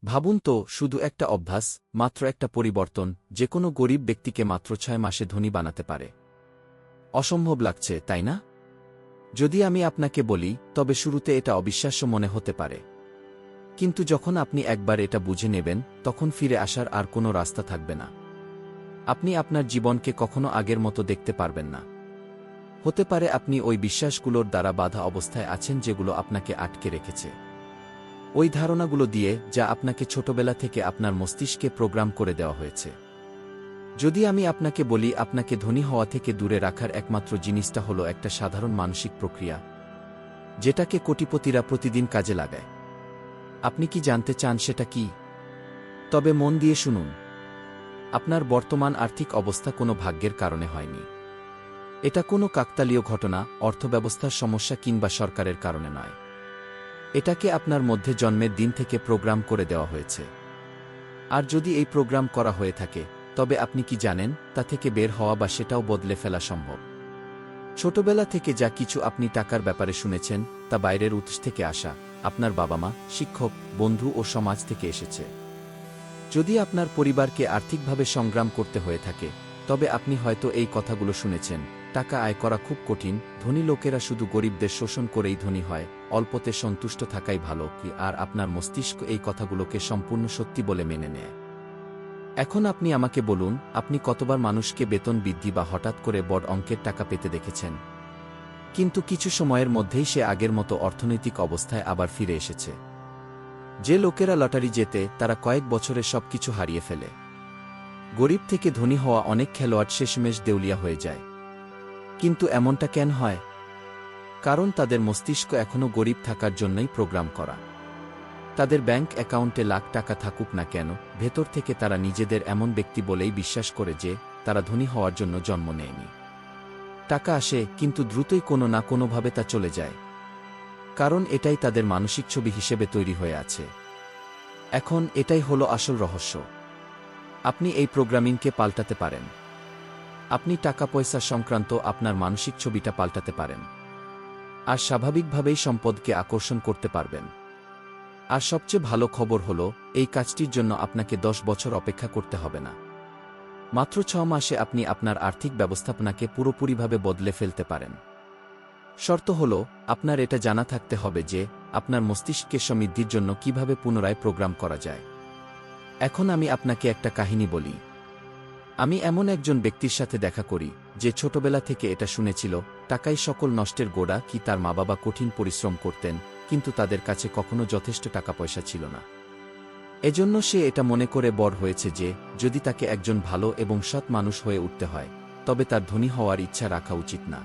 ভাবুন তো, শুধু একটা অভ্যাস, মাত্র একটা পরিবর্তন, যে কোনো গরিব ব্যক্তিকে মাত্র 6 মাসে ধনী বানাতে পারে। অসম্ভব লাগছে, তাই না? যদি আমি আপনাকে বলি, তবে শুরুতে এটা অবিশ্বাস্য মনে হতে পারে। কিন্তু যখন আপনি একবার এটা বুঝে নেবেন, তখন ফিরে আসার আর কোনো রাস্তা থাকবে না। আপনি আপনার জীবনকে কখনো আগের মতো দেখতে পারবেন না। হতে পারে আপনি ওই বিশ্বাসগুলোর দ্বারা বাধা অবস্থায় আছেন যেগুলো আপনাকে আটকে রেখেছে। ওই ধারণাগুলো দিয়ে, যা আপনাকে ছোটবেলা থেকে আপনার মস্তিষ্কে প্রোগ্রাম করে দেওয়া হয়েছে। যদি আমি আপনাকে বলি, আপনাকে ধনী হওয়া থেকে দূরে রাখার একমাত্র জিনিসটা হলো একটা সাধারণ মানসিক প্রক্রিয়া, যেটাকে কোটিপতিরা প্রতিদিন কাজে লাগায়, আপনি কি জানতে চান সেটা কি? তবে মন দিয়ে শুনুন। আপনার বর্তমান আর্থিক অবস্থা কোনো ভাগ্যের কারণে হয়নি। এটা কোনো কাকতালীয় ঘটনা, অর্থব্যবস্থার সমস্যা কিংবা সরকারের কারণে নয়। এটাকে আপনার মধ্যে জন্মের দিন থেকে প্রোগ্রাম করে দেওয়া হয়েছে। আর যদি এই প্রোগ্রাম করা হয়ে থাকে, তবে আপনি কি জানেন, তা থেকে বের হওয়া বা সেটাও বদলে ফেলা সম্ভব। ছোটবেলা থেকে যা কিছু আপনি টাকার ব্যাপারে শুনেছেন, তা বাইরের উৎস থেকে আসা, আপনার বাবা মা, শিক্ষক, বন্ধু ও সমাজ থেকে এসেছে। যদি আপনার পরিবারকে আর্থিকভাবে সংগ্রাম করতে হয়ে থাকে, তবে আপনি হয়তো এই কথাগুলো শুনেছেন, টাকা আয় করা খুব কঠিন, ধনী লোকেরা শুধু গরিবদের শোষণ করেই ধনী হয়, অল্পতে সন্তুষ্ট থাকাই ভালো, আর আপনার মস্তিষ্ক এই কথাগুলোকে সম্পূর্ণ সত্যি বলে মেনে নেয়। এখন আপনি আমাকে বলুন, আপনি কতবার মানুষকে বেতন বৃদ্ধি বা হঠাৎ করে বড় অঙ্কের টাকা পেতে দেখেছেন? কিন্তু কিছু সময়ের মধ্যেই সে আগের মতো অর্থনৈতিক অবস্থায় আবার ফিরে এসেছে। যে লোকেরা লটারি জেতে, তারা কয়েক বছরে সবকিছু হারিয়ে ফেলে। গরিব থেকে ধনী হওয়া অনেক খেলোয়াড় শেষমেশ দেউলিয়া হয়ে যায়। কিন্তু এমনটা কেন হয়? কারণ তাদের মস্তিষ্ক এখনও গরিব থাকার জন্যই প্রোগ্রাম করা। তাদের ব্যাংক অ্যাকাউন্টে লাখ টাকা থাকুক না কেন, ভেতর থেকে তারা নিজেদের এমন ব্যক্তি বলেই বিশ্বাস করে যে, তারা ধনী হওয়ার জন্য জন্ম নেয়নি। টাকা আসে, কিন্তু দ্রুতই কোনো না কোনোভাবে তা চলে যায়। কারণ এটাই তাদের মানসিক ছবি হিসেবে তৈরি হয়ে আছে। এখন এটাই হলো আসল রহস্য। আপনি এই প্রোগ্রামিংকে পাল্টাতে পারেন। আপনি টাকা পয়সা সংক্রান্ত আপনার মানসিক ছবিটা পাল্টাতে পারেন। আর স্বাভাবিকভাবেই সম্পদকে আকর্ষণ করতে পারবেন। আর সবচেয়ে ভালো খবর হলো, এই কাজটির জন্য আপনাকে 10 বছর অপেক্ষা করতে হবে না। মাত্র 6 মাসে আপনি আপনার আর্থিক ব্যবস্থাপনাকে পুরোপুরিভাবে বদলে ফেলতে পারেন। শর্ত হল, আপনার এটা জানা থাকতে হবে যে, আপনার মস্তিষ্ককে সমৃদ্ধির জন্য কিভাবে পুনরায় প্রোগ্রাম করা যায়। এখন আমি আপনাকে একটা কাহিনী বলি। আমি এমন একজন ব্যক্তির সাথে দেখা করি, যে ছোটবেলা থেকে এটা শুনেছিল, টাকাই সকল নষ্টের গোড়া। তার মা বাবা কঠিন পরিশ্রম করতেন, কিন্তু তাদের কাছে কখনো যথেষ্ট টাকা পয়সা ছিল না। এজন্য সে এটা মনে করে বড় হয়েছে যে, যদি তাকে একজন ভালো এবং সৎ মানুষ হয়ে উঠতে হয়, তবে তার ধনী হওয়ার ইচ্ছা রাখা উচিত না।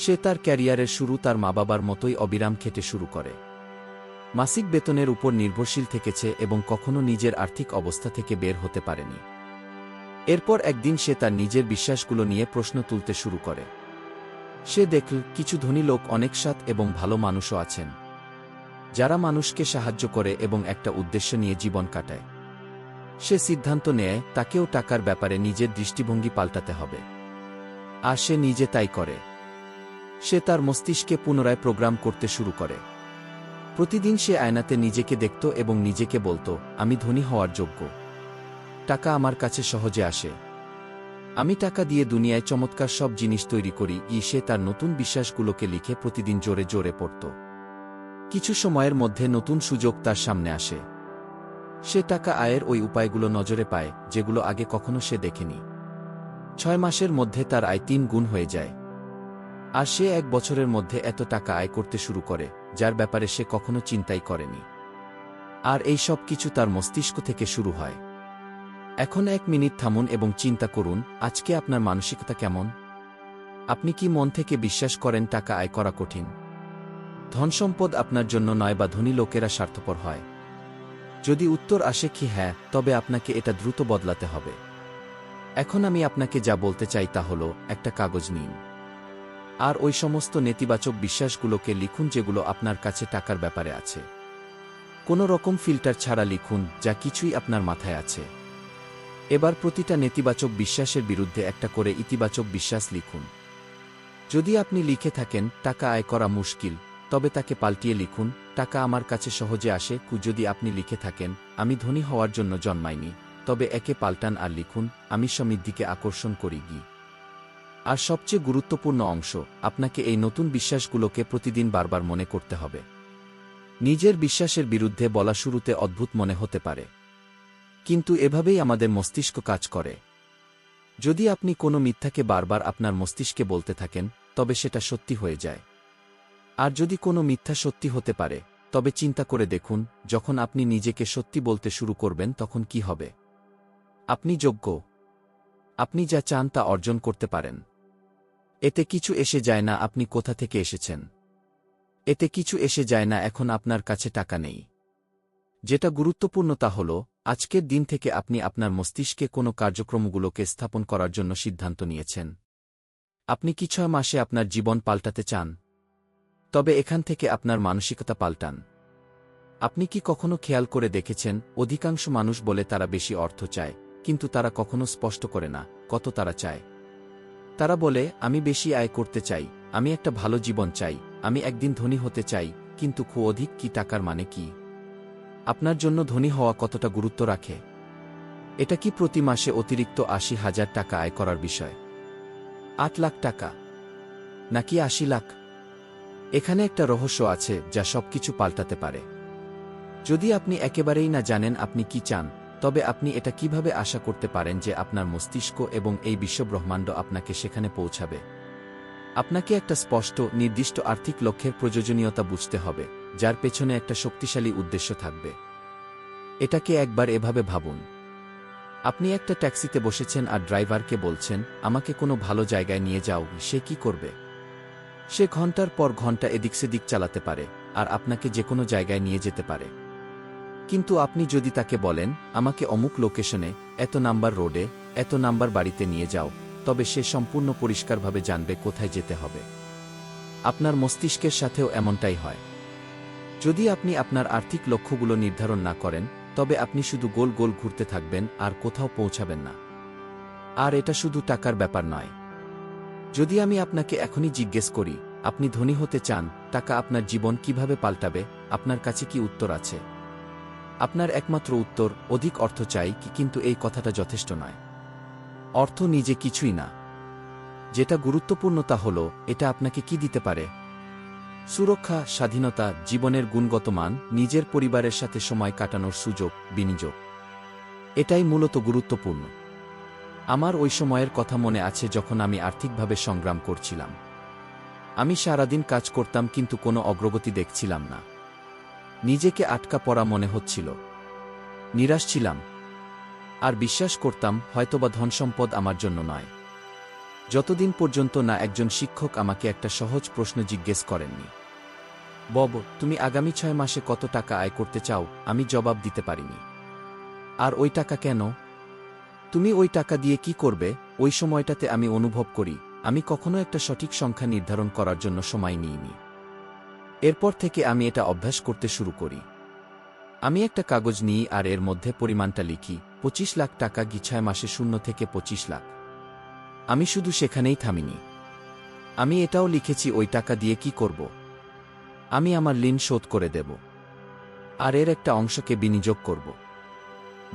সে তার ক্যারিয়ারের শুরু তার মা বাবার মতোই অবিরাম খেটে শুরু করে। মাসিক বেতনের উপর নির্ভরশীল থেকেছে এবং কখনো নিজের আর্থিক অবস্থা থেকে বের হতে পারেনি। এরপর একদিন সে তার নিজের বিশ্বাসগুলো নিয়ে প্রশ্ন তুলতে শুরু করে। সে দেখল, কিছু ধনী লোক অনেক সৎ এবং ভালো মানুষও আছেন, যারা মানুষকে সাহায্য করে এবং একটা উদ্দেশ্য নিয়ে জীবন কাটায়। সে সিদ্ধান্ত নেয়, তাকেও টাকার ব্যাপারে নিজের দৃষ্টিভঙ্গি পাল্টাতে হবে। আর সে নিজে তাই করে। সে তার মস্তিষ্কে পুনরায় প্রোগ্রাম করতে শুরু করে। প্রতিদিন সে আয়নাতে নিজেকে দেখত এবং নিজেকে বলতো, আমি ধনী হওয়ার যোগ্য। টাকা আমার কাছে সহজে আসে। আমি টাকা দিয়ে দুনিয়ায় চমৎকার সব জিনিস তৈরি করি। সে তার নতুন বিশ্বাসগুলোকে লিখে প্রতিদিন জোরে জোরে পড়ত। কিছু সময়ের মধ্যে নতুন সুযোগ তার সামনে আসে। সে টাকা আয়ের ওই উপায়গুলো নজরে পায়, যেগুলো আগে কখনো সে দেখেনি। 6 মাসের মধ্যে তার আয় 3 গুণ হয়ে যায়। আর সে 1 বছরের মধ্যে এত টাকা আয় করতে শুরু করে, যার ব্যাপারে সে কখনো চিন্তাই করেনি। আর এই সব কিছু তার মস্তিষ্ক থেকে শুরু হয়। এখন 1 মিনিট থামুন এবং চিন্তা করুন, আজকে আপনার মানসিকতা কেমন? আপনি কি মন থেকে বিশ্বাস করেন টাকা আয় করা কঠিন? ধনসম্পদ আপনার জন্য নয়, বা ধনী লোকেরা স্বার্থপর হয়? যদি উত্তর আসে কি হ্যাঁ, তবে আপনাকে এটা দ্রুত বদলাতে হবে। এখন আমি আপনাকে যা বলতে চাই তা হলো, একটা কাগজ নিন। আর ওই সমস্ত নেতিবাচক বিশ্বাসগুলোকে লিখুন যেগুলো আপনার কাছে টাকার ব্যাপারে আছে। কোনো রকম ফিল্টার ছাড়া লিখুন, যা কিছুই আপনার মাথায় আছে। এবার প্রতিটা নেতিবাচক বিশ্বাসের বিরুদ্ধে একটা করে ইতিবাচক বিশ্বাস লিখুন। যদি আপনি লিখে থাকেন, টাকা আয় করা মুশকিল, তবে তাকে পাল্টিয়ে লিখুন, টাকা আমার কাছে সহজে আসে। যদি আপনি লিখে থাকেন, আমি ধনী হওয়ার জন্য জন্মাইনি, তবে একে পাল্টান আর লিখুন, আমি সমৃদ্ধিকে আকর্ষণ করি গি। আর সবচেয়ে গুরুত্বপূর্ণ অংশ, আপনাকে এই নতুন বিশ্বাসগুলোকে প্রতিদিন বারবার মনে করতে হবে। নিজের বিশ্বাসের বিরুদ্ধে বলা শুরুতে অদ্ভুত মনে হতে পারে, কিন্তু এভাবেই আমাদের মস্তিষ্ক কাজ করে। যদি আপনি কোনো মিথ্যাকে বারবার আপনার মস্তিষ্কে বলতে থাকেন, তবে সেটা সত্যি হয়ে যায়। আর যদি কোনো মিথ্যা সত্যি হতে পারে, তবে চিন্তা করে দেখুন, যখন আপনি নিজেকে সত্যি বলতে শুরু করবেন তখন কি হবে। আপনি যোগ্য। আপনি যা চান তা অর্জন করতে পারেন। এতে কিছু এসে যায় না আপনি কোথা থেকে এসেছেন। এতে কিছু এসে যায় না এখন আপনার কাছে টাকা নেই। যেটা গুরুত্বপূর্ণ তা হল, আজকের দিন থেকে আপনি আপনার মস্তিষ্কে কোনো কার্যক্রমগুলোকে স্থাপন করার জন্য সিদ্ধান্ত নিয়েছেন। আপনি কি 6 মাসে আপনার জীবন পাল্টাতে চান? তবে এখান থেকে আপনার মানসিকতা পাল্টান। আপনি কি কখনো খেয়াল করে দেখেছেন, অধিকাংশ মানুষ বলে তারা বেশি অর্থ চায়, কিন্তু তারা কখনো স্পষ্ট করে না কত তারা চায়। তারা বলে, আমি বেশি আয় করতে চাই, আমি একটা ভালো জীবন চাই, আমি একদিন ধনী হতে চাই, কিন্তু খুব অধিক কি টাকার মানে কি? আপনার জন্য ধনী হওয়া কতটা গুরুত্ব রাখে? এটা কি প্রতি মাসে অতিরিক্ত ৮০,০০০ টাকা আয় করার বিষয়? ৮ লাখ টাকা? নাকি ৮০ লাখ? এখানে একটা রহস্য আছে যা সবকিছু পাল্টাতে পারে। যদি আপনি একেবারেই না জানেন আপনি কি চান, তবে আপনি এটা কিভাবে আশা করতে পারেন যে আপনার মস্তিষ্ক এবং এই বিশ্বব্রহ্মাণ্ড আপনাকে সেখানে পৌঁছাবে? আপনাকে একটা স্পষ্ট, নির্দিষ্ট আর্থিক লক্ষ্যের প্রয়োজনীয়তা বুঝতে হবে, যার পেছনে একটা শক্তিশালী উদ্দেশ্য থাকবে। এটাকে একবার এভাবে ভাবুন। আপনি একটা ট্যাক্সিতে বসেছেন আর ড্রাইভারকে বলছেন, আমাকে কোনো ভালো জায়গায় নিয়ে যাও। সে কি করবে? সে ঘন্টার পর ঘন্টা এদিক সেদিক চালাতে পারে, আর আপনাকে যে কোনো জায়গায় নিয়ে যেতে পারে। কিন্তু আপনি যদি তাকে বলেন, আমাকে অমুক লোকেশনে, এত নাম্বার রোডে, এত নাম্বার বাড়িতে নিয়ে যাও, তবে সে সম্পূর্ণ পরিষ্কারভাবে জানবে কোথায় যেতে হবে। আপনার মস্তিষ্কের সাথেও এমনটাই হয়। যদি আপনি আপনার আর্থিক লক্ষ্যগুলো নির্ধারণ না করেন, তবে আপনি শুধু গোল গোল ঘুরতে থাকবেন আর কোথাও পৌঁছাবেন না। আর এটা শুধু টাকার ব্যাপার নয়। যদি আমি আপনাকে এখনই জিজ্ঞেস করি, আপনি ধনী হতে চান, টাকা আপনার জীবন কিভাবে পাল্টাবে, আপনার কাছে কি উত্তর আছে? আপনার একমাত্র উত্তর, অধিক অর্থ চাই, কিন্তু এই কথাটা যথেষ্ট নয়। অর্থ নিজে কিছুই না। যেটা গুরুত্বপূর্ণ তা হল, এটা আপনাকে কি দিতে পারে? সুরক্ষা, স্বাধীনতা, জীবনের গুণগত মান, নিজের পরিবারের সাথে সময় কাটানোর সুযোগ, বিনিয়োগ। এটাই মূলত গুরুত্বপূর্ণ। আমার ওই সময়ের কথা মনে আছে যখন আমি আর্থিকভাবে সংগ্রাম করছিলাম। আমি সারাদিন কাজ করতাম কিন্তু কোনো অগ্রগতি দেখছিলাম না। নিজেকে আটকা পড়া মনে হচ্ছিল। নিরাশ ছিলাম। আর বিশ্বাস করতাম, হয়তোবা ধনসম্পদ আমার জন্য নয়। যতদিন পর্যন্ত না একজন শিক্ষক আমাকে একটা সহজ প্রশ্ন জিজ্ঞেস করেননি, বব, তুমি আগামী 6 মাসে কত টাকা আয় করতে চাও? আমি জবাব দিতে পারিনি। আর ওই টাকা কেন? তুমি ওই টাকা দিয়ে কি করবে? ওই সময়টাতে আমি অনুভব করি, আমি কখনো একটা সঠিক সংখ্যা নির্ধারণ করার জন্য সময় নিইনি। এরপর থেকে আমি এটা অভ্যাস করতে শুরু করি। আমি একটা কাগজ নিই আর এর মধ্যে পরিমাণটা লিখি, 25 লাখ টাকা, 6 মাসে 0 থেকে 25 লাখ। আমি শুধু সেখানেই থামিনি। আমি এটাও লিখেছি ওই টাকা দিয়ে কি করব। আমি আমার ঋণ শোধ করে দেব। আর এর একটা অংশকে বিনিয়োগ করব।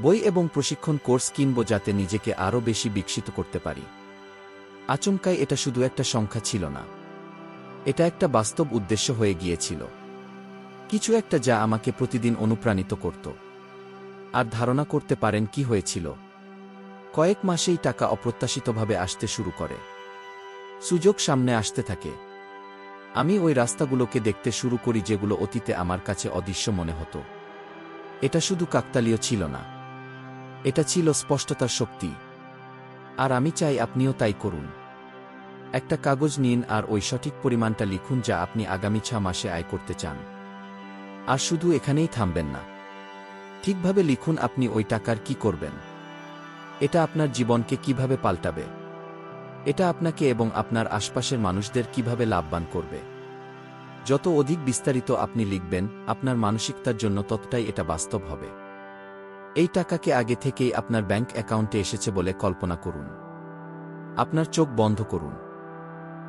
বই এবং প্রশিক্ষণ কোর্স কিনব যাতে নিজেকে আরও বেশি বিকশিত করতে পারি। আচমকাই এটা শুধু একটা সংখ্যা ছিল না। এটা একটা বাস্তব উদ্দেশ্য হয়ে গিয়েছিল। কিছু একটা যা আমাকে প্রতিদিন অনুপ্রাণিত করত। আর ধারণা করতে পারেন কি হয়েছিল? কয়েক মাসেই টাকা অপ্রত্যাশিতভাবে আসতে শুরু করে। সুযোগ সামনে আসতে থাকে। আমি ওই রাস্তাগুলোকে দেখতে শুরু করি যেগুলো অতীতে আমার কাছে অদৃশ্য মনে হতো। এটা শুধু কাকতালীয় ছিল না। এটা ছিল স্পষ্টতার শক্তি। আর আমি চাই আপনিও তাই করুন। একটা কাগজ নিন আর ওই সঠিক পরিমাণটা লিখুন যা আপনি আগামী 6 মাসে আয় করতে চান। আর শুধু এখানেই থামবেন না। ঠিকভাবে লিখুন আপনি ওই টাকার কি করবেন। এটা আপনার জীবনকে কিভাবে পাল্টাবে। এটা আপনাকে এবং আপনার আশপাশের মানুষদের কিভাবে লাভবান করবে। যত অধিক বিস্তারিত আপনি লিখবেন, আপনার মানসিকতার জন্য ততটাই এটা বাস্তব হবে। এই টাকাকে আগে থেকেই আপনার ব্যাংক অ্যাকাউন্টে এসেছে বলে কল্পনা করুন। আপনার চোখ বন্ধ করুন।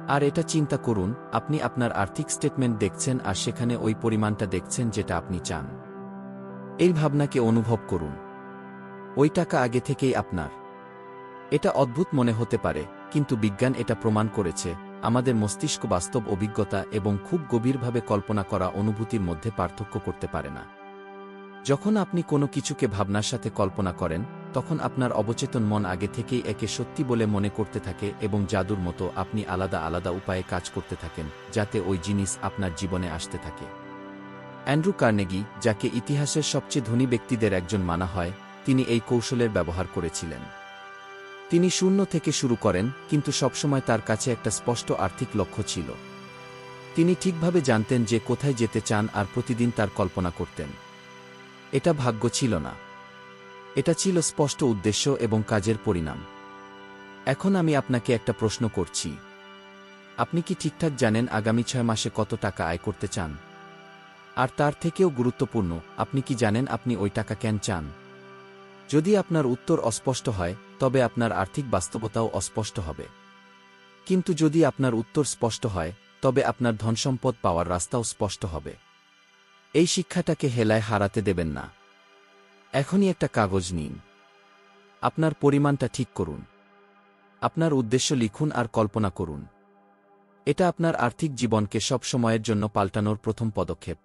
আর এটা চিন্তা করুন, আপনি আপনার আর্থিক স্টেটমেন্ট দেখছেন আর সেখানে ওই পরিমাণটা দেখছেন যেটা আপনি চান। এই ভাবনাকে অনুভব করুন। ওই টাকা আগে থেকেই আপনার। এটা অদ্ভুত মনে হতে পারে, কিন্তু বিজ্ঞান এটা প্রমাণ করেছে, আমাদের মস্তিষ্ক বাস্তব অভিজ্ঞতা এবং খুব গভীরভাবে কল্পনা করা অনুভূতির মধ্যে পার্থক্য করতে পারে না। যখন আপনি কোনো কিছুকে ভাবনার সাথে কল্পনা করেন, তখন আপনার অবচেতন মন আগে থেকেই একে সত্যি বলে মনে করতে থাকে এবং জাদুর মতো আপনি আলাদা আলাদা উপায়ে কাজ করতে থাকেন, যাতে ওই জিনিস আপনার জীবনে আসতে থাকে। অ্যান্ড্রু কার্নেগি, যাকে ইতিহাসের সবচেয়ে ধনী ব্যক্তিদের একজন মানা হয়, তিনি এই কৌশলের ব্যবহার করেছিলেন। তিনি শূন্য থেকে শুরু করেন, কিন্তু সবসময় তার কাছে একটা স্পষ্ট আর্থিক লক্ষ্য ছিল। তিনি ঠিকভাবে জানতেন যে কোথায় যেতে চান আর প্রতিদিন তার কল্পনা করতেন। এটা ভাগ্য ছিল না। এটা ছিল স্পষ্ট উদ্দেশ্য এবং কাজের পরিণাম। এখন আমি আপনাকে একটা প্রশ্ন করছি। আপনি কি ঠিকঠাক জানেন আগামী 6 মাসে কত টাকা আয় করতে চান? আর তার থেকেও গুরুত্বপূর্ণ, আপনি কি জানেন আপনি ওই টাকা কেন চান? যদি আপনার উত্তর অস্পষ্ট হয়, তবে আপনার আর্থিক বাস্তবতাও অস্পষ্ট হবে। কিন্তু যদি আপনার উত্তর স্পষ্ট হয়, তবে আপনার ধনসম্পদ পাওয়ার রাস্তাও স্পষ্ট হবে। এই শিক্ষাটাকে হেলায় হারাতে দেবেন না। এখনই একটা কাগজ নিন। আপনার পরিমাণটা ঠিক করুন। আপনার উদ্দেশ্য লিখুন আর কল্পনা করুন। এটা আপনার আর্থিক জীবনকে সব সময়ের জন্য পাল্টানোর প্রথম পদক্ষেপ।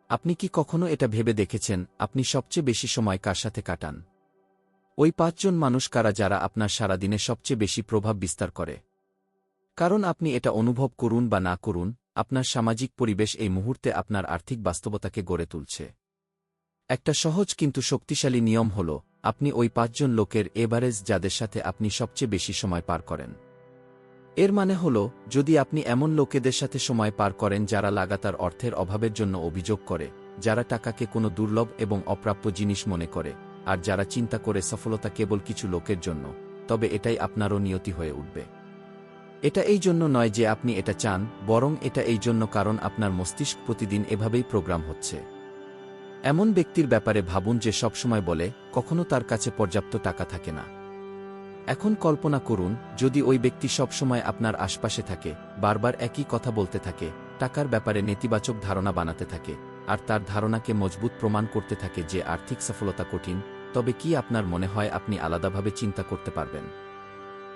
আপনি কি কখনো এটা ভেবে দেখেছেন, আপনি সবচেয়ে বেশি সময় কার সাথে কাটান? ওই 5 জন মানুষ কারা যারা আপনার সারাদিনে সবচেয়ে বেশি প্রভাব বিস্তার করে? কারণ আপনি এটা অনুভব করুন বা না করুন, আপনার সামাজিক পরিবেশ এই মুহূর্তে আপনার আর্থিক বাস্তবতাকে গড়ে তুলছে। একটা সহজ কিন্তু শক্তিশালী নিয়ম হল, আপনি ওই 5 জন লোকের এভারেজ যাদের সাথে আপনি সবচেয়ে বেশি সময় পার করেন। এর মানে হল, যদি আপনি এমন লোকেদের সাথে সময় পার করেন যারা লাগাতার অর্থের অভাবের জন্য অভিযোগ করে, যারা টাকাকে কোনো দুর্লভ এবং অপ্রাপ্য জিনিস মনে করে, আর যারা চিন্তা করে সফলতা কেবল কিছু লোকের জন্য, তবে এটাই আপনারও নিয়তি হয়ে উঠবে। এটা এই জন্য নয় যে আপনি এটা চান, বরং এটা এই জন্য কারণ আপনার মস্তিষ্ক প্রতিদিন এভাবেই প্রোগ্রাম হচ্ছে। এমন ব্যক্তির ব্যাপারে ভাবুন যে সবসময় বলে, কখনো তার কাছে পর্যাপ্ত টাকা থাকে না। এখন কল্পনা করুন, যদি ওই ব্যক্তি সবসময় আপনার আশপাশে থাকে, বারবার একই কথা বলতে থাকে, টাকার ব্যাপারে নেতিবাচক ধারণা বানাতে থাকে, আর তার ধারণাকে মজবুত প্রমাণ করতে থাকে যে আর্থিক সফলতা কঠিন, তবে কি আপনার মনে হয় আপনি আলাদাভাবে চিন্তা করতে পারবেন?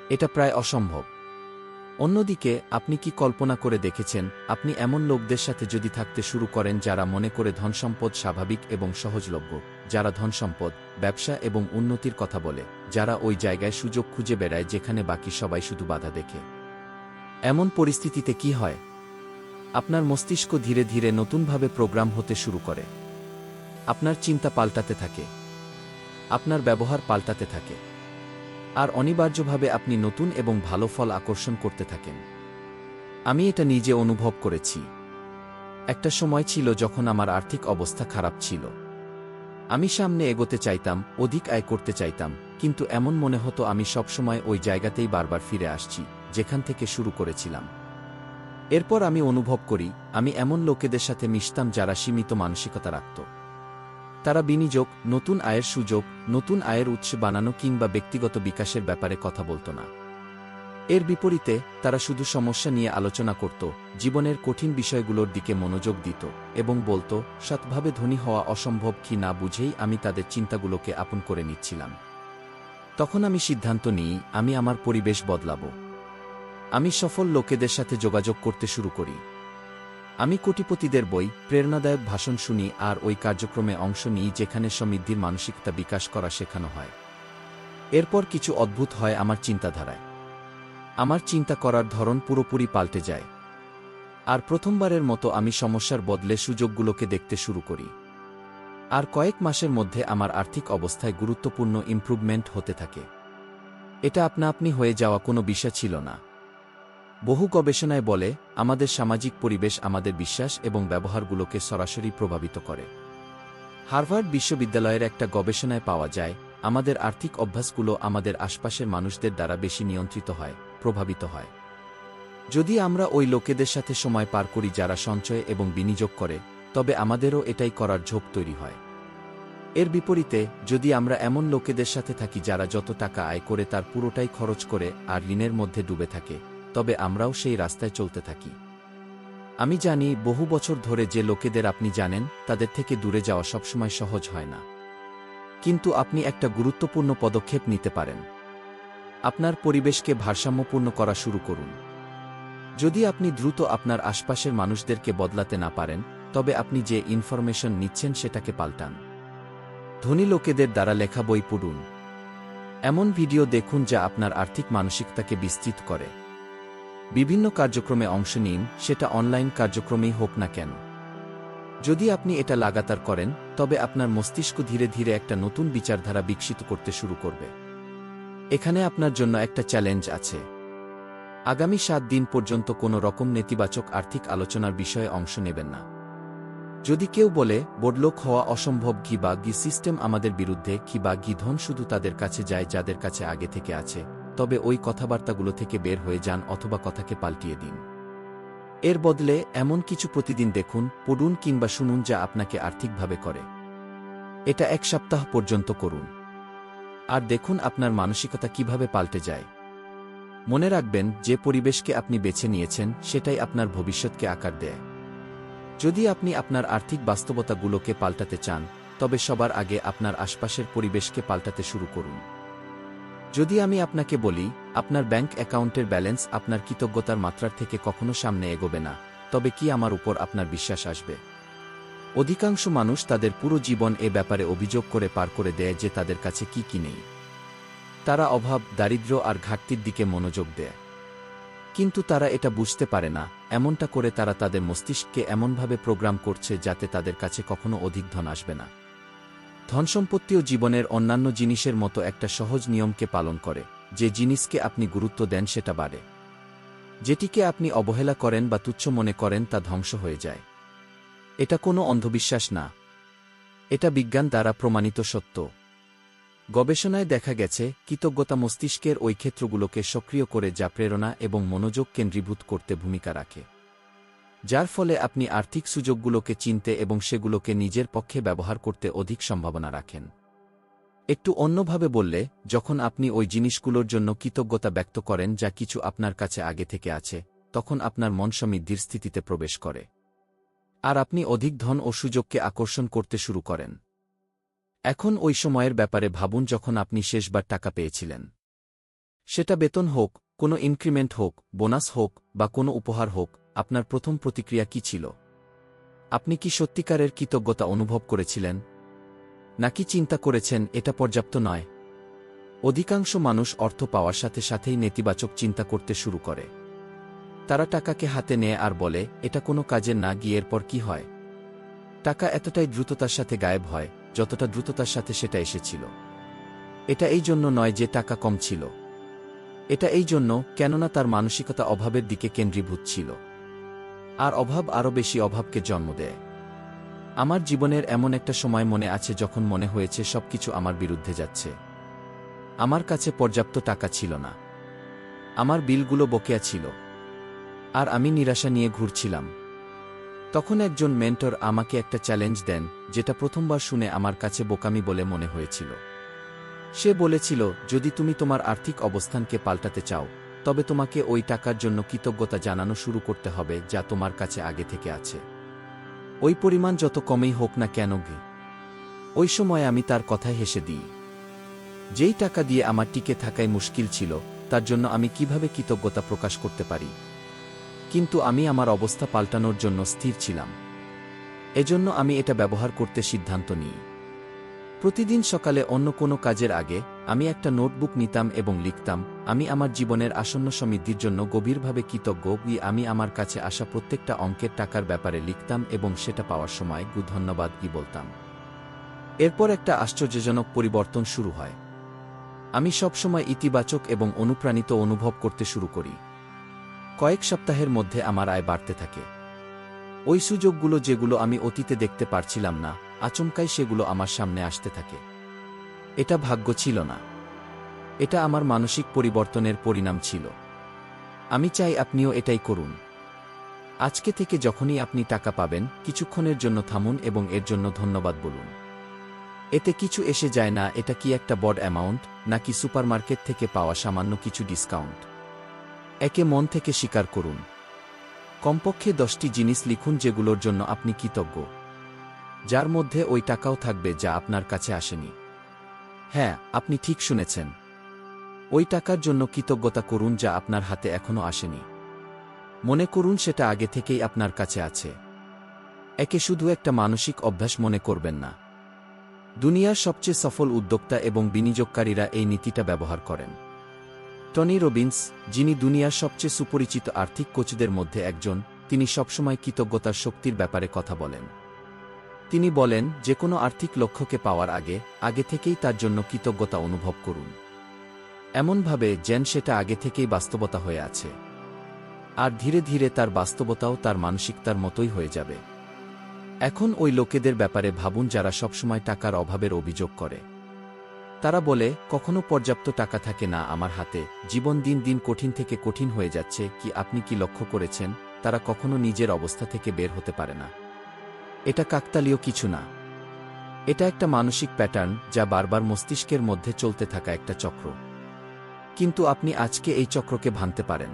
এটা প্রায় অসম্ভব। অন্যদিকে, আপনি কি কল্পনা করে দেখেছেন, আপনি এমন লোকদের সাথে যদি থাকতে শুরু করেন যারা মনে করে ধনসম্পদ স্বাভাবিক এবং সহজলভ্য, যারা ধনসম্পদ, ব্যবসা এবং উন্নতির কথা বলে, যারা ওই জায়গায় সুযোগ খুঁজে বেড়ায় যেখানে বাকি সবাই শুধু বাধা দেখে? এমন পরিস্থিতিতে কি হয়? আপনার মস্তিষ্ক ধীরে ধীরে নতুনভাবে প্রোগ্রাম হতে শুরু করে। আপনার চিন্তা পাল্টাতে থাকে। আপনার ব্যবহার পাল্টাতে থাকে। আর অনিবার্যভাবে আপনি নতুন এবং ভালো ফল আকর্ষণ করতে থাকেন। আমি এটা নিজে অনুভব করেছি। একটা সময় ছিল যখন আমার আর্থিক অবস্থা খারাপ ছিল। আমি সামনে এগোতে চাইতাম, অধিক আয় করতে চাইতাম, কিন্তু এমন মনে হতো আমি সবসময় ওই জায়গাতেই বারবার ফিরে আসছি, যেখান থেকে শুরু করেছিলাম। এরপর আমি অনুভব করি, আমি এমন লোকেদের সাথে মিশতাম যারা সীমিত মানসিকতা রাখত। তারা বিনিয়োগ, নতুন আয়ের সুযোগ, নতুন আয়ের উৎস বানানো কিংবা ব্যক্তিগত বিকাশের ব্যাপারে কথা বলত না। এর বিপরীতে, তারা শুধু সমস্যা নিয়ে আলোচনা করত, জীবনের কঠিন বিষয়গুলোর দিকে মনোযোগ দিত, এবং বলত, সৎভাবে ধনী হওয়া অসম্ভব কি না বুঝেই আমি তাদের চিন্তাগুলোকে আপন করে নিচ্ছিলাম। তখন আমি সিদ্ধান্ত নিই, আমি আমার পরিবেশ বদলাব। আমি সফল লোকেদের সাথে যোগাযোগ করতে শুরু করি। আমি কোটিপতিদের বই, প্রেরণাদায়ক ভাষণ শুনি আর ওই কার্যক্রমে অংশ নিই যেখানে সমৃদ্ধির মানসিকতা বিকাশ করা শেখানো হয়। এরপর কিছু অদ্ভুত হয় আমার চিন্তাধারায়। আমার চিন্তা করার ধরন পুরোপুরি পাল্টে যায়। আর প্রথমবারের মতো আমি সমস্যার বদলে সুযোগগুলোকে দেখতে শুরু করি। আর কয়েক মাসের মধ্যে আমার আর্থিক অবস্থায় গুরুত্বপূর্ণ ইমপ্রুভমেন্ট হতে থাকে। এটা আপনা আপনি হয়ে যাওয়া কোনো বিষয় ছিল না। বহু গবেষণায় বলে, আমাদের সামাজিক পরিবেশ আমাদের বিশ্বাস এবং ব্যবহারগুলোকে সরাসরি প্রভাবিত করে। হার্ভার্ড বিশ্ববিদ্যালয়ের একটা গবেষণায় পাওয়া যায়, আমাদের আর্থিক অভ্যাসগুলো আমাদের আশপাশের মানুষদের দ্বারা বেশি নিয়ন্ত্রিত হয়, প্রভাবিত হয়। যদি আমরা ওই লোকেদের সাথে সময় পার করি যারা সঞ্চয় এবং বিনিয়োগ করে, তবে আমাদেরও এটাই করার ঝোঁক তৈরি হয়। এর বিপরীতে, যদি আমরা এমন লোকেদের সাথে থাকি যারা যত টাকা আয় করে তার পুরোটাই খরচ করে আর ঋণের মধ্যে ডুবে থাকে, তবে আমরাও সেই রাস্তায় চলতে থাকি। আমি জানি বহু বছর ধরে যে লোকেদের আপনি জানেন তাদের থেকে দূরে যাওয়া সবসময় সহজ হয় না, কিন্তু আপনি একটা গুরুত্বপূর্ণ পদক্ষেপ নিতে পারেন। আপনার পরিবেশকে ভারসাম্যপূর্ণ করা শুরু করুন। যদি আপনি দ্রুত আপনার আশপাশের মানুষদেরকে বদলাতে না পারেন, তবে আপনি যে ইনফরমেশন নিচ্ছেন সেটাকে পাল্টান। ধনী লোকেদের দ্বারা লেখা বই পড়ুন। এমন ভিডিও দেখুন যা আপনার আর্থিক মানসিকতাকে বিস্তৃত করে। বিভিন্ন কার্যক্রমে অংশ নিন, সেটা অনলাইন কার্যক্রমেই হোক না কেন। যদি আপনি এটা লাগাতার করেন, তবে আপনার মস্তিষ্ক ধীরে ধীরে একটা নতুন বিচারধারা বিকশিত করতে শুরু করবে। এখানে আপনার জন্য একটা চ্যালেঞ্জ আছে। আগামী 7 দিন পর্যন্ত কোনো রকম নেতিবাচক আর্থিক আলোচনার বিষয়ে অংশ নেবেন না। যদি কেউ বলে বড়লোক হওয়া অসম্ভব, ঘি সিস্টেম আমাদের বিরুদ্ধে, ধন শুধু তাদের কাছে যায় যাদের কাছে আগে থেকে আছে, তবে ওই কথাবার্তাগুলো থেকে বের হয়ে যান অথবা কথাকে পাল্টিয়ে দিন। এর বদলে এমন কিছু প্রতিদিন দেখুন, পড়ুন কিংবা শুনুন যা আপনাকে আর্থিকভাবে করে। এটা 1 সপ্তাহ পর্যন্ত করুন, আর দেখুন আপনার মানসিকতা কিভাবে পাল্টে যায়। মনে রাখবেন, যে পরিবেশকে আপনি বেছে নিয়েছেন সেটাই আপনার ভবিষ্যৎকে আকার দেয়। যদি আপনি আপনার আর্থিক বাস্তবতাগুলোকে পাল্টাতে চান, তবে সবার আগে আপনার আশপাশের পরিবেশকে পাল্টাতে শুরু করুন। যদি আমি আপনাকে বলি আপনার ব্যাংক অ্যাকাউন্টের ব্যালেন্স আপনার কৃতজ্ঞতার মাত্রার থেকে কখনো সামনে এগোবে না, তবে কি আমার উপর আপনার বিশ্বাস আসবে? অধিকাংশ মানুষ তাদের পুরো জীবন এ ব্যাপারে অভিযোগ করে পার করে দেয় যে তাদের কাছে কি নেই। তারা অভাব, দারিদ্র্য আর ঘাটতির দিকে মনোযোগ দেয়। কিন্তু তারা এটা বুঝতে পারে না, এমনটা করে তারা তাদের মস্তিষ্ককে এমনভাবে প্রোগ্রাম করছে যাতে তাদের কাছে কখনো অধিক ধন আসবে না। ধনসম্পত্তিও জীবনের অন্যান্য জিনিসের মতো একটা সহজ নিয়মকে পালন করে। যে জিনিসকে আপনি গুরুত্ব দেন সেটা বাড়ে। যেটিকে আপনি অবহেলা করেন বা তুচ্ছ মনে করেন তা ধ্বংস হয়ে যায়। এটা কোনো অন্ধবিশ্বাস না, এটা বিজ্ঞান দ্বারা প্রমাণিত সত্য। গবেষণায় দেখা গেছে, কৃতজ্ঞতা মস্তিষ্কের ওই ক্ষেত্রগুলোকে সক্রিয় করে যা প্রেরণা এবং মনোযোগ কেন্দ্রীভূত করতে ভূমিকা রাখে, যার ফলে আপনি আর্থিক সুযোগগুলোকে চিনতে এবং সেগুলোকে নিজের পক্ষে ব্যবহার করতে অধিক সম্ভাবনা রাখেন। একটু অন্যভাবে বললে, যখন আপনি ওই জিনিসগুলোর জন্য কৃতজ্ঞতা ব্যক্ত করেন যা কিছু আপনার কাছে আগে থেকে আছে, তখন আপনার মন সমৃদ্ধির স্থিতিতে প্রবেশ করে, আর আপনি অধিক ধন ও সুযোগকে আকর্ষণ করতে শুরু করেন। এখন ওই সময়ের ব্যাপারে ভাবুন যখন আপনি শেষবার টাকা পেয়েছিলেন। সেটা বেতন হোক, কোনো ইনক্রিমেন্ট হোক, বোনাস হোক বা কোনো উপহার হোক, আপনার প্রথম প্রতিক্রিয়া কি ছিল? আপনি কি সত্যিকারের কৃতজ্ঞতা অনুভব করেছিলেন, নাকি চিন্তা করেছেন এটা পর্যাপ্ত নয়? অধিকাংশ মানুষ অর্থ পাওয়ার সাথে সাথেই নেতিবাচক চিন্তা করতে শুরু করে। তারা টাকাকে হাতে নেয় আর বলে, এটা কোনো কাজের না, গিয়ে এরপর কি হয়? টাকা এতটাই দ্রুততার সাথে গায়েব হয় যতটা দ্রুততার সাথে সেটা এসেছিল। এটা এই জন্য নয় যে টাকা কম ছিল, এটা এই জন্য কেননা তার মানসিকতা অভাবের দিকে কেন্দ্রীভূত ছিল, আর অভাব আরও বেশি অভাবকে জন্ম দেয়। আমার জীবনের এমন একটা সময় মনে আছে যখন মনে হয়েছে সবকিছু আমার বিরুদ্ধে যাচ্ছে। আমার কাছে পর্যাপ্ত টাকা ছিল না, আমার বিলগুলো বকেয়া ছিল, আর আমি নিরাশা নিয়ে ঘুরছিলাম। তখন একজন মেন্টর আমাকে একটা চ্যালেঞ্জ দেন, যেটা প্রথমবার শুনে আমার কাছে বোকামি বলে মনে হয়েছিল। সে বলেছিল, যদি তুমি তোমার আর্থিক অবস্থানকে পাল্টাতে চাও, তবে তোমাকে ওই টাকার জন্য কৃতজ্ঞতা জানানো শুরু করতে হবে যা তোমার কাছে আগে থেকে আছে, ওই পরিমাণ যত কমেই হোক না কেন। ওই সময় আমি তার কথায় হেসে দিই। যেই টাকা দিয়ে আমার টিকে থাকাই মুশকিল ছিল, তার জন্য আমি কিভাবে কৃতজ্ঞতা প্রকাশ করতে পারি? কিন্তু আমি আমার অবস্থা পাল্টানোর জন্য স্থির ছিলাম। এজন্য আমি এটা ব্যবহার করতে সিদ্ধান্ত নিই। প্রতিদিন সকালে অন্য কোনো কাজের আগে আমি একটা নোটবুক নিতাম এবং লিখতাম, আমি আমার জীবনের আসন্ন সমৃদ্ধির জন্য গভীরভাবে কৃতজ্ঞ। আমি আমার কাছে আসা প্রত্যেকটা অঙ্কের টাকার ব্যাপারে লিখতাম এবং সেটা পাওয়ার সময় ধন্যবাদ বলতাম। এরপর একটা আশ্চর্যজনক পরিবর্তন শুরু হয়। আমি সবসময় ইতিবাচক এবং অনুপ্রাণিত অনুভব করতে শুরু করি। কয়েক সপ্তাহের মধ্যে আমার আয় বাড়তে থাকে। ওই সুযোগগুলো যেগুলো আমি অতীতে দেখতে পারছিলাম না, আচমকাই সেগুলো আমার সামনে আসতে থাকে। এটা ভাগ্য ছিল না, এটা আমার মানসিক পরিবর্তনের পরিণাম ছিল। আমি চাই আপনিও এটাই করুন। আজকে থেকে যখনই আপনি টাকা পাবেন, কিছুক্ষণের জন্য থামুন এবং এর জন্য ধন্যবাদ বলুন। এতে কিছু এসে যায় না, এটা কি একটা বড় অ্যামাউন্ট নাকি সুপারমার্কেট থেকে পাওয়া সামান্য কিছু ডিসকাউন্ট। একে মন থেকে স্বীকার করুন। কমপক্ষে 10টি জিনিস লিখুন যেগুলোর জন্য আপনি কৃতজ্ঞ, যার মধ্যে ওই টাকাও থাকবে যা আপনার কাছে আসেনি। হ্যাঁ, আপনি ঠিক শুনেছেন। ওই টাকার জন্য কৃতজ্ঞতা করুন যা আপনার হাতে এখনো আসেনি। মনে করুন সেটা আগে থেকেই আপনার কাছে আছে। একে শুধু একটা মানসিক অভ্যাস মনে করবেন না। দুনিয়ার সবচেয়ে সফল উদ্যোক্তা এবং বিনিয়োগকারীরা এই নীতিটা ব্যবহার করেন। টনি রবিন্স, যিনি দুনিয়ার সবচেয়ে সুপরিচিত আর্থিক কোচদের মধ্যে একজন, তিনি সবসময় কৃতজ্ঞতার শক্তির ব্যাপারে কথা বলেন। তিনি বলেন, যে কোনো আর্থিক লক্ষ্যকে পাওয়ার আগে থেকেই তার জন্য কৃতজ্ঞতা অনুভব করুন, এমনভাবে যেন সেটা আগে থেকেই বাস্তবতা হয়ে আছে। আর ধীরে ধীরে তার বাস্তবতাও তার মানসিকতার মতোই হয়ে যাবে। এখন ওই লোকেদের ব্যাপারে ভাবুন যারা সবসময় টাকার অভাবের অভিযোগ করে। তারা বলে, কখনো পর্যাপ্ত টাকা থাকে না আমার হাতে, জীবন দিন দিন কঠিন থেকে কঠিন হয়ে যাচ্ছে। কি আপনি কি লক্ষ্য করেছেন, তারা কখনো নিজের অবস্থা থেকে বের হতে পারে না? এটা কাকতালীয় কিছু না। এটা একটা মানসিক প্যাটার্ন যা বারবার মস্তিষ্কের মধ্যে চলতে থাকা একটা চক্র। কিন্তু আপনি আজকে এই চক্রকে ভাঙতে পারেন।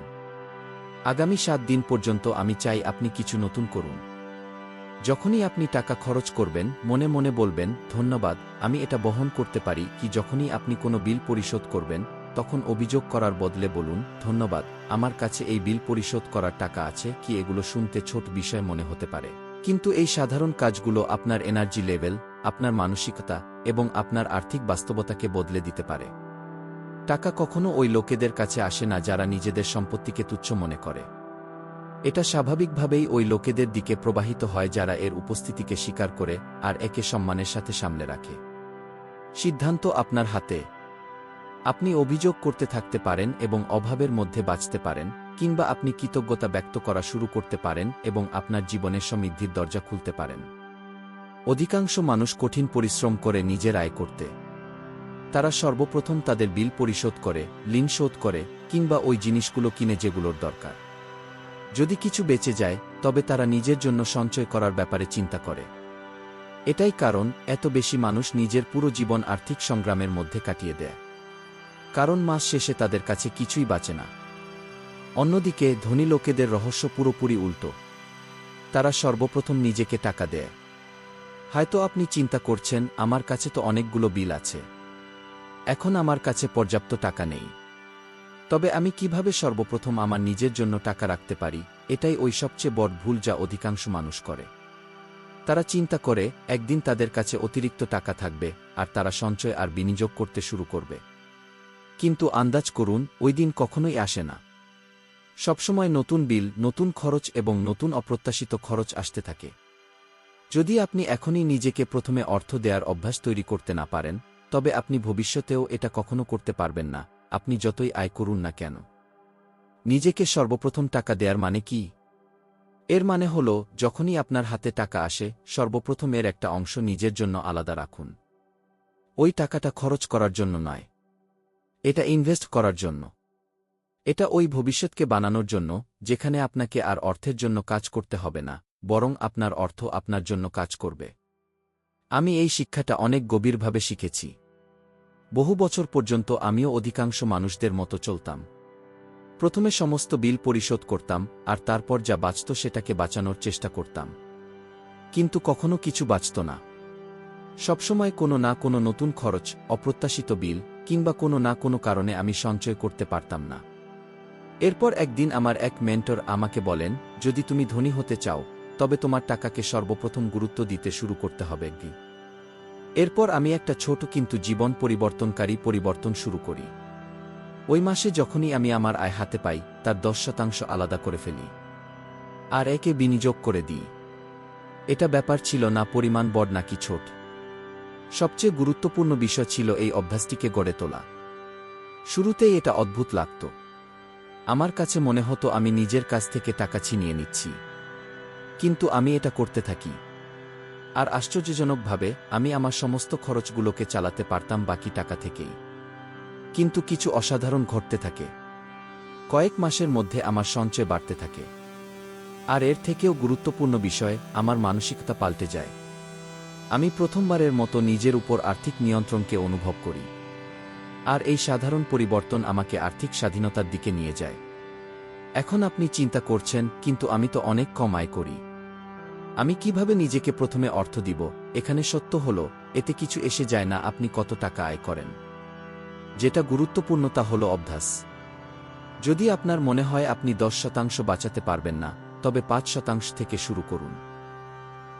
আগামী 7 দিন পর্যন্ত আমি চাই আপনি কিছু নতুন করুন। যখনই আপনি টাকা খরচ করবেন, মনে মনে বলবেন, ধন্যবাদ, আমি এটা বহন করতে পারি। কি যখনই আপনি কোনো বিল পরিশোধ করবেন, তখন অভিযোগ করার বদলে বলুন, ধন্যবাদ, আমার কাছে এই বিল পরিশোধ করার টাকা আছে। কি এগুলো শুনতে ছোট বিষয় মনে হতে পারে, কিন্তু এই সাধারণ কাজগুলো আপনার এনার্জি লেভেল, আপনার মানসিকতা এবং আপনার আর্থিক বাস্তবতাকে বদলে দিতে পারে। টাকা কখনো ওই লোকেদের কাছে আসে না যারা নিজেদের সম্পত্তিকে তুচ্ছ মনে করে। এটা স্বাভাবিকভাবেই ওই লোকেদের দিকে প্রবাহিত হয় যারা এর উপস্থিতিকে স্বীকার করে আর একে সম্মানের সাথে সামলে রাখে। সিদ্ধান্ত আপনার হাতে। আপনি অভিযোগ করতে থাকতে পারেন এবং অভাবের মধ্যে বাঁচতে পারেন, কিংবা আপনি কৃতজ্ঞতা ব্যক্ত করা শুরু করতে পারেন এবং আপনার জীবনের সমৃদ্ধির দরজা খুলতে পারেন। অধিকাংশ মানুষ কঠিন পরিশ্রম করে নিজের আয় করতে। তারা সর্বপ্রথম তাদের বিল পরিশোধ করে, ঋণ শোধ করে, কিংবা ওই জিনিসগুলো কিনে যেগুলোর দরকার। যদি কিছু বেঁচে যায়, তবে তারা নিজের জন্য সঞ্চয় করার ব্যাপারে চিন্তা করে। এটাই কারণ এত বেশি মানুষ নিজের পুরো জীবন আর্থিক সংগ্রামের মধ্যে কাটিয়ে দেয়, কারণ মাস শেষে তাদের কাছে কিছুই বাঁচে না। অন্যদিকে ধনী লোকেদের রহস্য পুরোপুরি উল্টো। তারা সর্বপ্রথম নিজেকে টাকা দেয়। হয়তো আপনি চিন্তা করছেন, আমার কাছে তো অনেকগুলো বিল আছে, এখন আমার কাছে পর্যাপ্ত টাকা নেই। তবে আমি কিভাবে সর্বপ্রথম আমার নিজের জন্য টাকা রাখতে পারি? এটাই ওই সবচেয়ে বড় ভুল যা অধিকাংশ মানুষ করে। তারা চিন্তা করে, একদিন তাদের কাছে অতিরিক্ত টাকা থাকবে আর তারা সঞ্চয় আর বিনিয়োগ করতে শুরু করবে। কিন্তু আন্দাজ করুন, ওই দিন কখনোই আসে না। সবসময় নতুন বিল, নতুন খরচ এবং নতুন অপ্রত্যাশিত খরচ আসতে থাকে। যদি আপনি এখনই নিজেকে প্রথমে অর্থ দেওয়ার অভ্যাস তৈরি করতে না পারেন, তবে আপনি ভবিষ্যতেও এটা কখনো করতে পারবেন না, আপনি যতই আয় করুন না কেন। নিজেকে সর্বপ্রথম টাকা দেওয়ার মানে কি? এর মানে হল, যখনই আপনার হাতে টাকা আসে, সর্বপ্রথম এর একটা অংশ নিজের জন্য আলাদা রাখুন। ওই টাকাটা খরচ করার জন্য নয়, এটা ইনভেস্ট করার জন্য। এটা ওই ভবিষ্যৎকে বানানোর জন্য, যেখানে আপনাকে আর অর্থের জন্য কাজ করতে হবে না, বরং আপনার অর্থ আপনার জন্য কাজ করবে। আমি এই শিক্ষাটা অনেক গভীরভাবে শিখেছি। বহু বছর পর্যন্ত আমিও অধিকাংশ মানুষদের মতো চলতাম। প্রথমে সমস্ত বিল পরিশোধ করতাম, আর তারপর যা বাঁচত সেটাকে বাঁচানোর চেষ্টা করতাম। কিন্তু কখনো কিছু বাঁচত না। সবসময় কোনো না কোনো নতুন খরচ, অপ্রত্যাশিত বিল, কিংবা কোনো না কোনো কারণে আমি সঞ্চয় করতে পারতাম না। এরপর একদিন আমার এক মেন্টর আমাকে বলেন, যদি তুমি ধনী হতে চাও, তবে তোমার টাকাকে সর্বপ্রথম গুরুত্ব দিতে শুরু করতে হবে। এরপর আমি একটা ছোট কিন্তু জীবন পরিবর্তনকারী পরিবর্তন শুরু করি। ওই মাসে যখনই আমি আমার আয় হাতে পাই, তার 10% আলাদা করে ফেলি আর একে বিনিয়োগ করে দিই। এটা ব্যাপার ছিল না পরিমাণ বড় নাকি ছোট। সবচেয়ে গুরুত্বপূর্ণ বিষয় ছিল এই অভ্যাসটিকে গড়ে তোলা। শুরুতেই এটা অদ্ভুত লাগত। আমার কাছে মনে হতো আমি নিজের কাছ থেকে টাকা ছিনিয়ে নিচ্ছি। কিন্তু আমি এটা করতে থাকি, আর আশ্চর্যজনকভাবে আমি আমার সমস্ত খরচগুলোকে চালাতে পারতাম বাকি টাকা থেকেই। কিন্তু কিছু অসাধারণ ঘটতে থাকে। কয়েক মাসের মধ্যে আমার সঞ্চয় বাড়তে থাকে। আর এর থেকেও গুরুত্বপূর্ণ বিষয়, আমার মানসিকতা পাল্টে যায়। আমি প্রথমবারের মতো নিজের উপর আর্থিক নিয়ন্ত্রণকে অনুভব করি। আর এই সাধারণ পরিবর্তন আমাকে আর্থিক স্বাধীনতার দিকে নিয়ে যায়। এখন আপনি চিন্তা করছেন, কিন্তু আমি তো অনেক কম আয় করি। আমি কিভাবে নিজেকে প্রথমে অর্থ দিব? এখানে সত্য হল, এতে কিছু এসে যায় না আপনি কত টাকা আয় করেন। যেটা গুরুত্বপূর্ণ তা হল অভ্যাস। যদি আপনার মনে হয় আপনি 10% বাঁচাতে পারবেন না, তবে 5% থেকে শুরু করুন।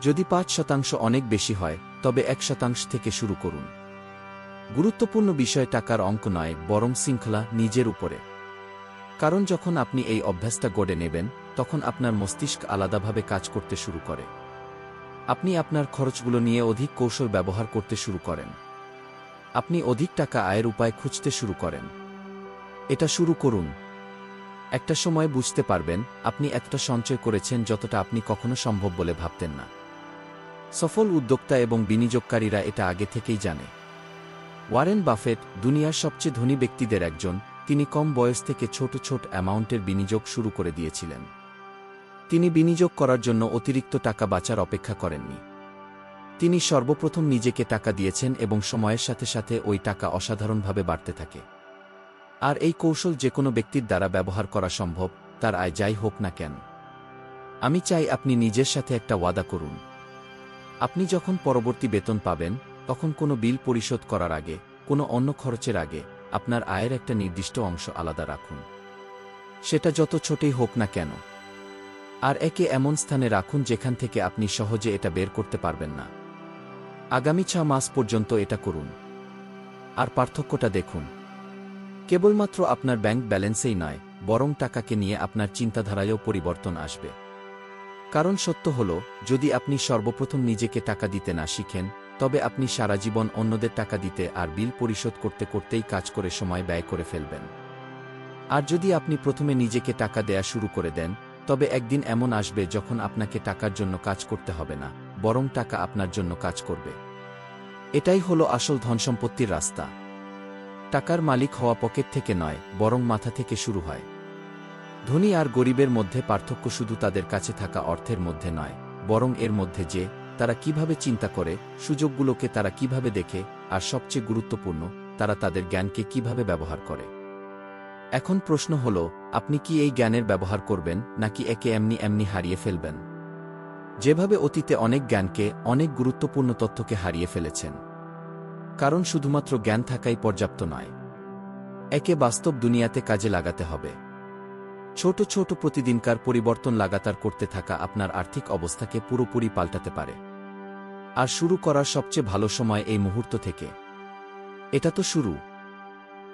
যদি 5% অনেক বেশি হয়, তবে 1% থেকে শুরু করুন। গুরুত্বপূর্ণ বিষয় টাকার অঙ্ক নয়, বরং শৃঙ্খলা নিজের উপরে। কারণ যখন আপনি এই অভ্যাসটা গড়ে নেবেন, তখন আপনার মস্তিষ্ক আলাদাভাবে কাজ করতে শুরু করে। আপনি আপনার খরচগুলো নিয়ে অধিক কৌশল ব্যবহার করতে শুরু করেন। আপনি অধিক টাকা আয়ের উপায় খুঁজতে শুরু করেন। এটা শুরু করুন। একটা সময় বুঝতে পারবেন, আপনি এতটা সঞ্চয় করেছেন যতটা আপনি কখনো সম্ভব বলে ভাবতেন না। সফল উদ্যোক্তা এবং বিনিয়োগকারীরা এটা আগে থেকেই জানে। ওয়ারেন বাফেট, দুনিয়ার সবচেয়ে ধনী ব্যক্তিদের একজন, তিনি কম বয়স থেকে ছোট ছোট অ্যামাউন্টের বিনিয়োগ শুরু করে দিয়েছিলেন। তিনি বিনিয়োগ করার জন্য অতিরিক্ত টাকা বাঁচার অপেক্ষা করেননি। তিনি সর্বপ্রথম নিজেকে টাকা দিয়েছেন এবং সময়ের সাথে সাথে ওই টাকা অসাধারণভাবে বাড়তে থাকে। আর এই কৌশল যে কোনো ব্যক্তির দ্বারা ব্যবহার করা সম্ভব, তার আয় যাই হোক না কেন। আমি চাই আপনি নিজের সাথে একটা ওয়াদা করুন। আপনি যখন পরবর্তী বেতন পাবেন, তখন কোনো বিল পরিশোধ করার আগে, কোনো অন্য খরচের আগে, আপনার আয়ের একটা নির্দিষ্ট অংশ আলাদা রাখুন। সেটা যত ছোটই হোক না কেন। আর একে এমন স্থানে রাখুন যেখান থেকে আপনি সহজে এটা বের করতে পারবেন না। আগামী 6 মাস পর্যন্ত এটা করুন। আর পার্থক্যটা দেখুন। কেবলমাত্র আপনার ব্যাংক ব্যালেন্সেই নয়, বরং টাকাকে নিয়ে আপনার চিন্তাধারায়ও পরিবর্তন আসবে। কারণ সত্য হল, যদি আপনি সর্বপ্রথম নিজেকে টাকা দিতে না শিখেন, তবে আপনি সারা জীবন অন্যদের টাকা দিতে আর বিল পরিশোধ করতে করতেই কাজ করে সময় ব্যয় করে ফেলবেন। আর যদি আপনি প্রথমে নিজেকে টাকা দেয়া শুরু করে দেন, তবে একদিন এমন আসবে যখন আপনাকে টাকার জন্য কাজ করতে হবে না, বরং টাকা আপনার জন্য কাজ করবে। এটাই হলো আসল ধনসম্পত্তির রাস্তা। টাকার মালিক হওয়া পকেট থেকে নয়, বরং মাথা থেকে শুরু হয়। ধনী আর গরিবের মধ্যে পার্থক্য শুধু তাদের কাছে থাকা অর্থের মধ্যে নয়, বরং এর মধ্যে যে তারা কিভাবে চিন্তা করে, সুযোগগুলোকে তারা কিভাবে দেখে, আর সবচেয়ে গুরুত্বপূর্ণ, তারা তাদের জ্ঞানকে কিভাবে ব্যবহার করে। এখন প্রশ্ন হল, আপনি কি এই জ্ঞানের ব্যবহার করবেন, নাকি একে এমনি এমনি হারিয়ে ফেলবেন? যেভাবে অতীতে অনেক জ্ঞানকে, অনেক গুরুত্বপূর্ণ তথ্যকে হারিয়ে ফেলেছেন। কারণ শুধুমাত্র জ্ঞান থাকাই পর্যাপ্ত নয়। একে বাস্তব দুনিয়াতে কাজে লাগাতে হবে। ছোট ছোট প্রতিদিনকার পরিবর্তন লাগাতার করতে থাকা আপনার আর্থিক অবস্থাকে পুরোপুরি পাল্টাতে পারে। আর শুরু করার সবচেয়ে ভালো সময় এই মুহূর্ত থেকে। এটা তো শুরু।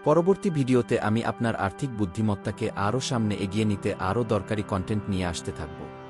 পরবর্তী ভিডিওতে আমি আপনার আর্থিক বুদ্ধিমত্তাকে আরও সামনে এগিয়ে নিতে আরও দরকারি কন্টেন্ট নিয়ে আসতে থাকব।